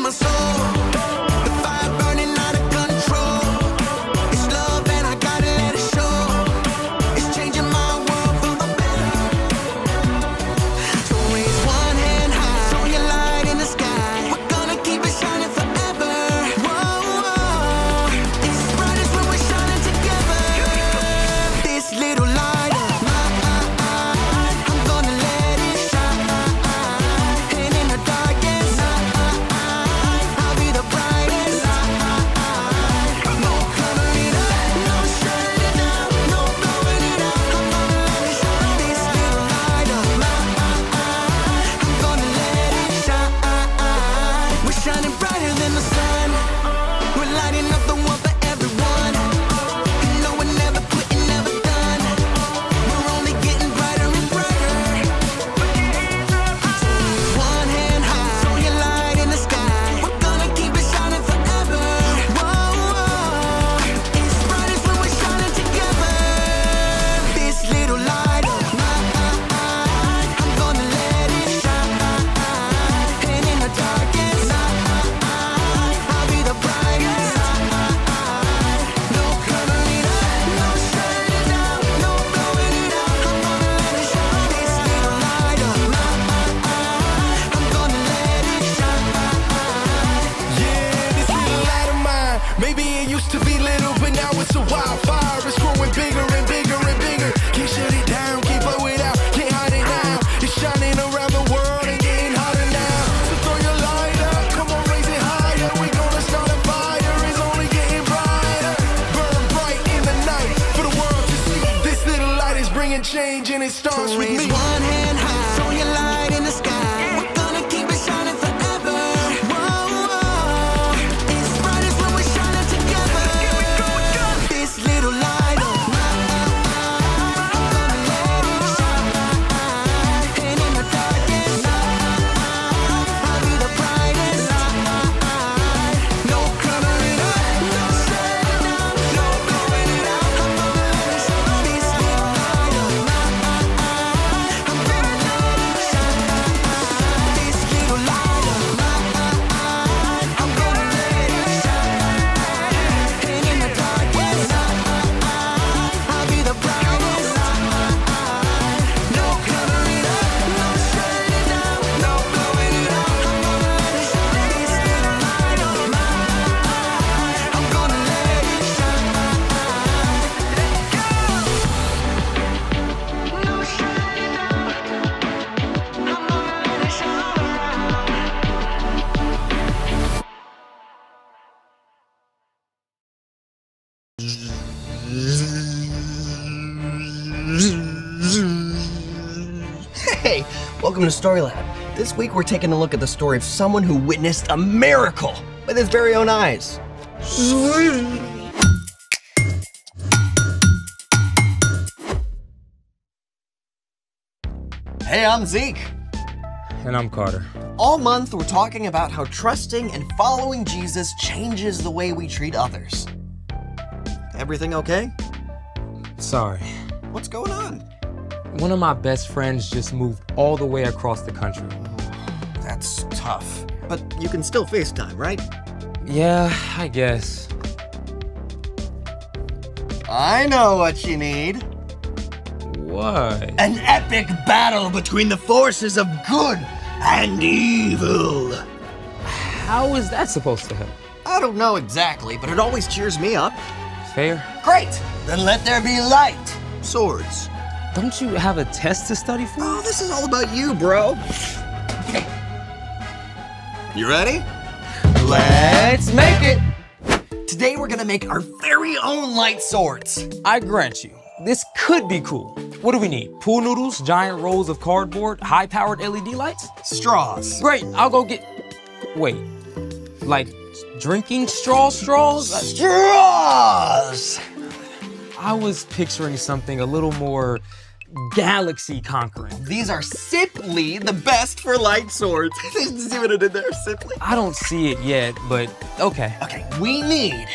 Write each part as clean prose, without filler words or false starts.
my soul. The fire burning out of control. It's love and I gotta let it show. It's changing my world for the better. So raise one hand high, show your light in the sky. We're gonna keep it shining forever. Whoa, whoa. It's brightest when we're shining together. This little light of mine, I'm gonna let it shine. And in the darkest night, I'll be the brightest light. No covering it up, no shutting it down, no blowing it out. I'm gonna let it shine. This little light of mine, I'm gonna let it shine. We're shining brighter than the sun. We're lighting up the world for everyone. You know we're never quitting, never done. We're only getting brighter and brighter. So raise one hand high, show your light in the sky. We're gonna keep it shining forever. Whoa, whoa. It's brightest when we're shining together. This little light of mine, I'm gonna let it shine. And in the darkest night, I'll be the brightest light. No covering up, no shutting it down, no blowing it out. I'm gonna let it shine. This little light of mine, I'm gonna let it shine. Yeah, this little light of mine. Maybe it used to be little, but now it's a wildfire. It's growing bigger and bigger and bigger. Can't shut it down, can't blow it out, can't hide it now. It's shining around the world and getting hotter now. So throw your light up, come on, raise it higher. We gonna start a fire, it's only getting brighter. Burn bright in the night for the world to see. This little light is bringing change and it starts with Raise me. one hand high, show your light in the sky. We're gonna keep it shining forever. Whoa, whoa. It's brightest when we're shining together. This little light of mine, I'm gonna let it shine. And in the darkest night, I'll be the brightest light. No covering up, no shutting it down, no blowing it out. I'm gonna let it shine. This little light of mine, I'm gonna let it shine. This little light of mine, I'm gonna let it shine. And in the darkest night, I'll be the brightest light. No covering up, no shutting it down, no blowing it out. I'm gonna let it shine. This little light of mine, I'm gonna let it shine. No shutting it down, I'm gonna let it shine. Hey, welcome to Story Lab. This week we're taking a look at the story of someone who witnessed a miracle with his very own eyes. Hey, I'm Zeke. And I'm Carter. All month we're talking about how trusting and following Jesus changes the way we treat others. Everything okay? Sorry. What's going on? One of my best friends just moved all the way across the country. That's tough. But you can still FaceTime, right? Yeah, I guess. I know what you need. What? An epic battle between the forces of good and evil. How is that supposed to help? I don't know exactly, but it always cheers me up. Fair? Great! Then let there be light. Swords. Don't you have a test to study for? Oh, this is all about you, bro. You ready? Let's make it! Today we're gonna make our very own light swords. I grant you, this could be cool. What do we need? Pool noodles, giant rolls of cardboard, high-powered LED lights? Straws. Great, I'll go get... Wait, like drinking straws? Straws! I was picturing something a little more galaxy-conquering. These are simply the best for light swords. Did you see what I did there? Simply? I don't see it yet, but okay. Okay, we need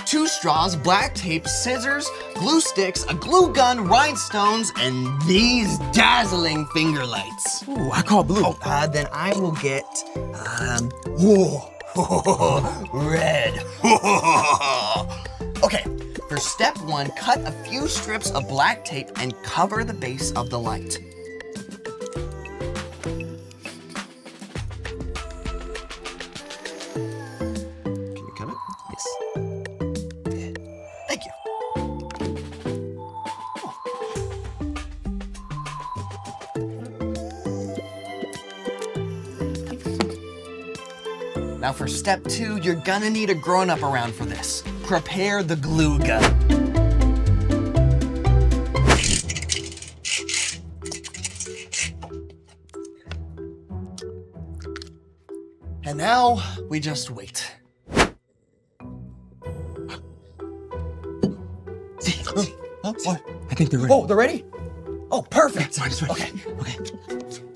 2 straws, black tape, scissors, glue sticks, a glue gun, rhinestones, and these dazzling finger lights. Ooh, I call blue. Then I will get, whoa. Red. Okay, for step 1, cut a few strips of black tape and cover the base of the light. Can you cut it? Yes. Thank you. Now for step 2, you're gonna need a grown-up around for this. Prepare the glue gun. And now we just wait. What? I think they're ready. Oh, they're ready? Oh, perfect. Ready. Okay.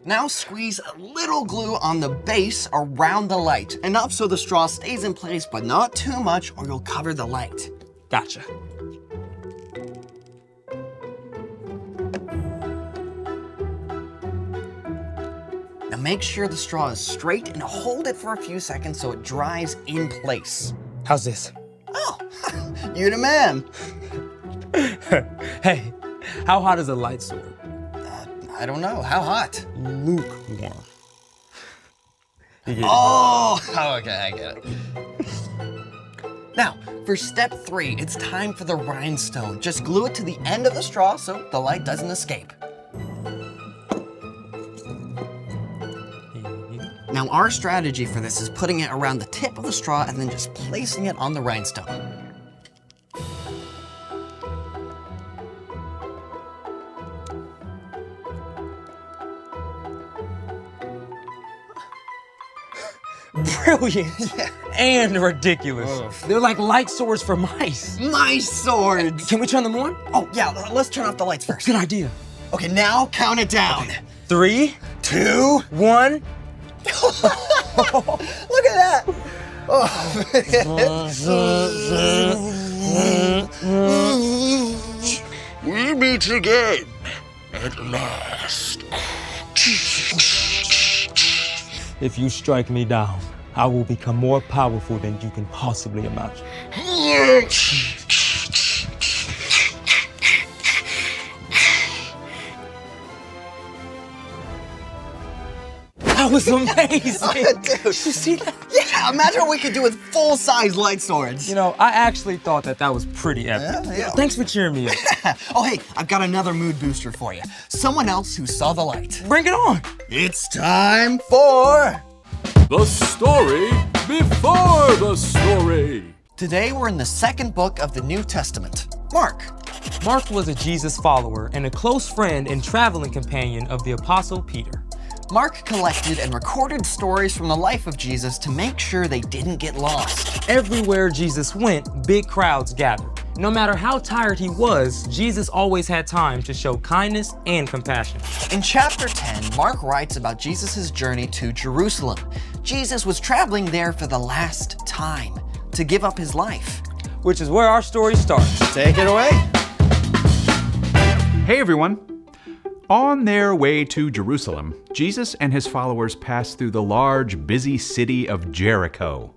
Now squeeze a little glue on the base around the light. Enough so the straw stays in place, but not too much or you'll cover the light. Gotcha. Now make sure the straw is straight and hold it for a few seconds so it dries in place. How's this? Oh, you the man. Hey, how hot is a light sword? I don't know, how hot? Lukewarm. Oh, okay, I get it. Now, for step 3, it's time for the rhinestone. Just glue it to the end of the straw so the light doesn't escape. Now, our strategy for this is putting it around the tip of the straw and then just placing it on the rhinestone. Brilliant and ridiculous. They're like light swords for mice. Mice swords! Can we turn them on? Oh, yeah, let's turn off the lights first. Good idea. Okay, now count it down. 3, 2, 1. look at that! We meet again at last. If you strike me down, I will become more powerful than you can possibly imagine. That was amazing. Dude. You see that? Yeah, imagine what we could do with full-size light swords. You know, I actually thought that was pretty epic. Yeah. Thanks for cheering me up. Oh, hey, I've got another mood booster for you. Someone else who saw the light. Bring it on. It's time for... The story before the story. Today we're in the 2nd book of the New Testament, Mark. Mark was a Jesus follower and a close friend and traveling companion of the Apostle Peter. Mark collected and recorded stories from the life of Jesus to make sure they didn't get lost. Everywhere Jesus went, big crowds gathered. No matter how tired he was, Jesus always had time to show kindness and compassion. In chapter 10, Mark writes about Jesus' journey to Jerusalem. Jesus was traveling there for the last time to give up his life. Which is where our story starts. Take it away. Hey everyone! On their way to Jerusalem, Jesus and his followers passed through the large, busy city of Jericho.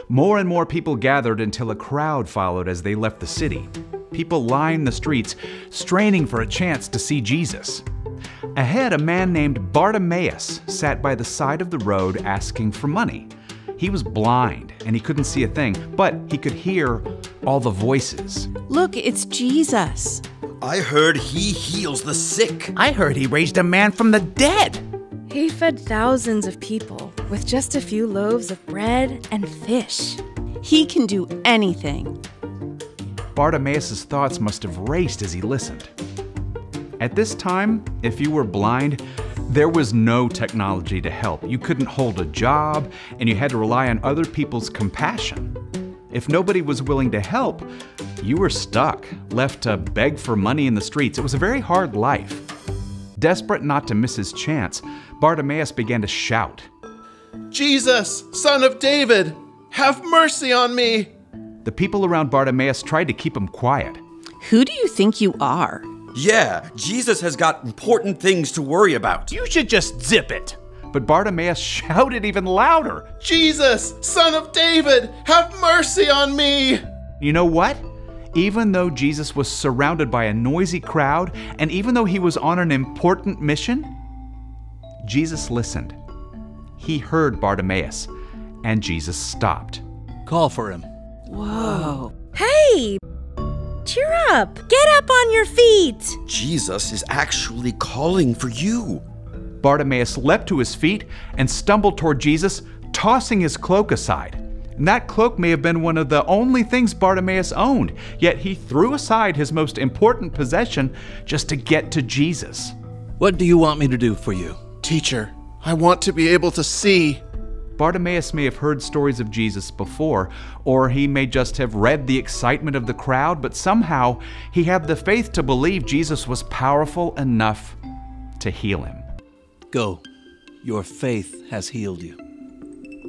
More and more people gathered until a crowd followed as they left the city. People lined the streets, straining for a chance to see Jesus. Ahead, a man named Bartimaeus sat by the side of the road asking for money. He was blind and he couldn't see a thing, but he could hear all the voices. Look, it's Jesus. I heard he heals the sick. I heard he raised a man from the dead. He fed thousands of people with just a few loaves of bread and fish. He can do anything. Bartimaeus' thoughts must have raced as he listened. At this time, if you were blind, there was no technology to help. You couldn't hold a job, and you had to rely on other people's compassion. If nobody was willing to help, you were stuck, left to beg for money in the streets. It was a very hard life. Desperate not to miss his chance, Bartimaeus began to shout, Jesus, son of David, have mercy on me. The people around Bartimaeus tried to keep him quiet. Who do you think you are? Yeah, Jesus has got important things to worry about. You should just zip it. but Bartimaeus shouted even louder. Jesus, Son of David, have mercy on me! You know what? Even though Jesus was surrounded by a noisy crowd, and even though he was on an important mission, Jesus listened. He heard Bartimaeus, and Jesus stopped. Call for him. Whoa. Hey! Cheer up! Get up on your feet! Jesus is actually calling for you. Bartimaeus leapt to his feet and stumbled toward Jesus, tossing his cloak aside. And that cloak may have been one of the only things Bartimaeus owned, yet he threw aside his most important possession just to get to Jesus. What do you want me to do for you? Teacher, I want to be able to see. Bartimaeus may have heard stories of Jesus before, or he may just have read the excitement of the crowd, but somehow he had the faith to believe Jesus was powerful enough to heal him. Go. Your faith has healed you.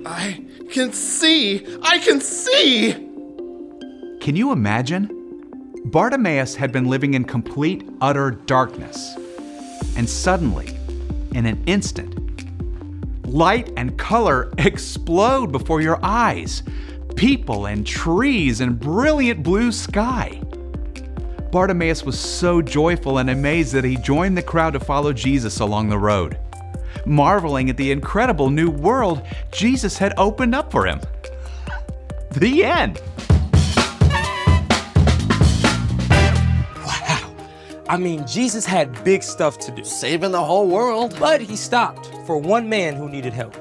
I can see! I can see! Can you imagine? Bartimaeus had been living in complete, utter darkness. And suddenly, in an instant, light and color explode before your eyes. People and trees and brilliant blue sky. Bartimaeus was so joyful and amazed that he joined the crowd to follow Jesus along the road, marveling at the incredible new world Jesus had opened up for him. The end. I mean, Jesus had big stuff to do, Saving the whole world. but he stopped for one man who needed help.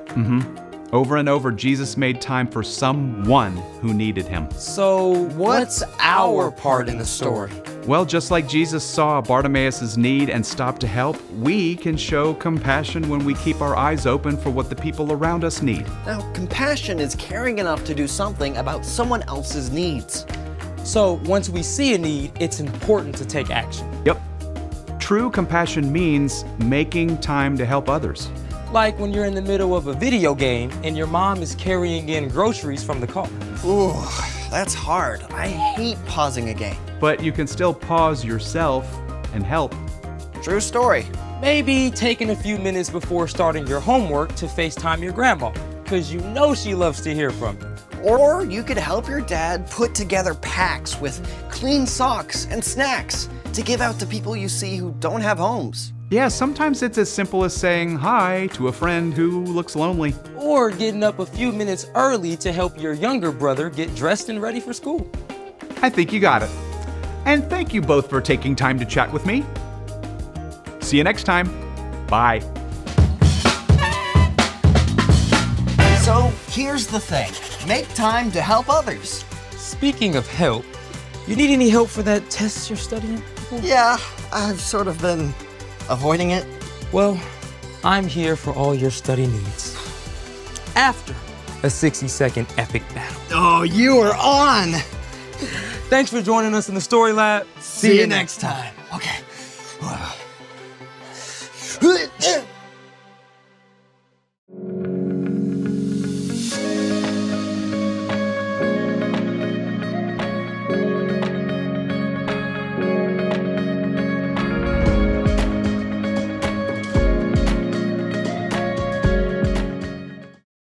Over and over, Jesus made time for someone who needed him. So What's our part in the story? Well, just like Jesus saw Bartimaeus' need and stopped to help, we can show compassion when we keep our eyes open for what the people around us need. Now, compassion is caring enough to do something about someone else's needs. So once we see a need, it's important to take action. Yep. True compassion means making time to help others. Like when you're in the middle of a video game and your mom is carrying in groceries from the car. Ooh, that's hard. I hate pausing a game. But you can still pause yourself and help. True story. Maybe taking a few minutes before starting your homework to FaceTime your grandma, because you know she loves to hear from you. Or you could help your dad put together packs with clean socks and snacks to give out to people you see who don't have homes. Yeah, sometimes it's as simple as saying hi to a friend who looks lonely. Or getting up a few minutes early to help your younger brother get dressed and ready for school. I think you got it. And thank you both for taking time to chat with me. See you next time. Bye. So here's the thing. Make time to help others. Speaking of help, you need any help for that test you're studying? Yeah, I've sort of been avoiding it. Well, I'm here for all your study needs. After a 60-second epic battle. Oh, you are on. Thanks for joining us in the Story Lab. See you next time. Okay.